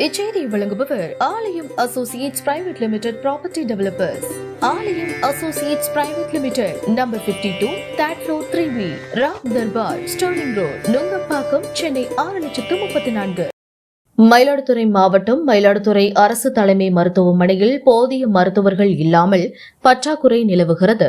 இச்செய்தியை வழங்குபவர் Aalayam associates private limited property developers. Aalayam associates private limited, number 52, third floor, 3B, Ram Darbar, Sterling road, Nungambakkam, Chennai 6,34,000. Mayiladuthurai மாவட்டம் மயிலாடுதுறை அரசு தலைமை மருத்துவமனையில் போதிய மருத்துவர்கள் இல்லாமல் பற்றாக்குறை நிலவுகிறது.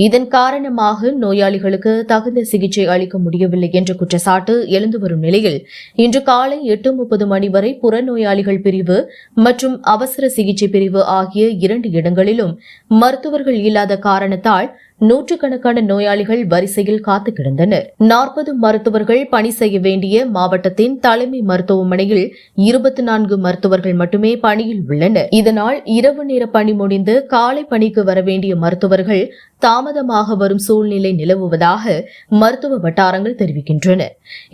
இதன் காரணமாக நோயாளிகளுக்கு தகுந்த சிகிச்சை அளிக்க முடியவில்லை என்ற குற்றச்சாட்டு எழுந்து வரும் நிலையில் இன்று காலை 8:30 மணி வரை புறநோயாளிகள் பிரிவு மற்றும் அவசர சிகிச்சை பிரிவு ஆகிய 2 இடங்களிலும் மருத்துவர்கள் இல்லாத காரணத்தால் நூற்றுக்கணக்கான நோயாளிகள் வரிசையில் காத்து கிடந்தனர். 40 மருத்துவர்கள் பணி செய்ய வேண்டிய மாவட்டத்தின் தலைமை மருத்துவமனையில் 24 மருத்துவர்கள் மட்டுமே பணியில் உள்ளனர். இதனால் இரவு நேர பணி முடிந்து காலை பணிக்கு வர வேண்டிய மருத்துவர்கள் தாமதமாக வரும் சூழ்நிலை நிலவுவதாக மருத்துவ வட்டாரங்கள் தெரிவிக்கின்றன.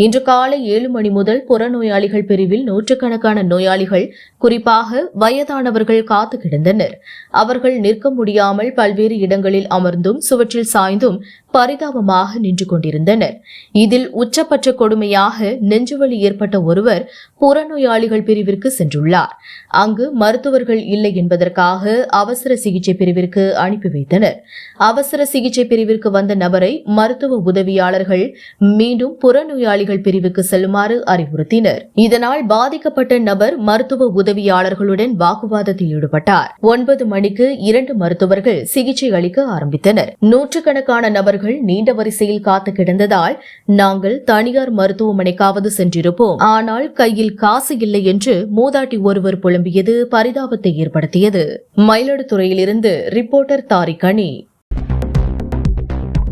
இன்று காலை 7 மணி முதல் புறநோயாளிகள் பிரிவில் நூற்றுக்கணக்கான நோயாளிகள், குறிப்பாக வயதானவர்கள் காத்து கிடந்தனர். அவர்கள் நிற்க முடியாமல் பல்வேறு இடங்களில் அமர்ந்தும் சுவற்றில் சாய்ந்தும் பரிதாபமாக நின்று கொண்டிருந்தனர். இதில் உச்சபட்ச கொடுமையாக நெஞ்சுவலி ஏற்பட்ட ஒருவர் புறநோயாளிகள் பிரிவிற்கு சென்றுள்ளார். அங்கு மருத்துவர்கள் இல்லை என்பதற்காக அவசர சிகிச்சை பிரிவிற்கு அனுப்பி வைத்தனர். அவசர சிகிச்சை பிரிவிற்கு வந்த நபரை மருத்துவ உதவியாளர்கள் மீண்டும் புறநோயாளிகள் பிரிவுக்கு செல்லுமாறு அறிவுறுத்தினர். இதனால் பாதிக்கப்பட்ட நபர் மருத்துவ உதவியாளர்களுடன் வாக்குவாதத்தில் ஈடுபட்டார். 9 மணிக்கு 2 மருத்துவர்கள் சிகிச்சை அளிக்க ஆரம்பித்தனர். நூற்றுக்கணக்கான நபர்கள் நீண்ட வரிசையில் காத்து கிடந்ததால் நாங்கள் தனியார் மருத்துவமனைக்காவது சென்றிருப்போம், ஆனால் கையில் காசு இல்லை என்று மூதாட்டி ஒருவர் புலம்பியது பரிதாபத்தை ஏற்படுத்தியது. மயிலாடுதுறையிலிருந்து ரிப்போர்ட்டர் தாரிக் அணி.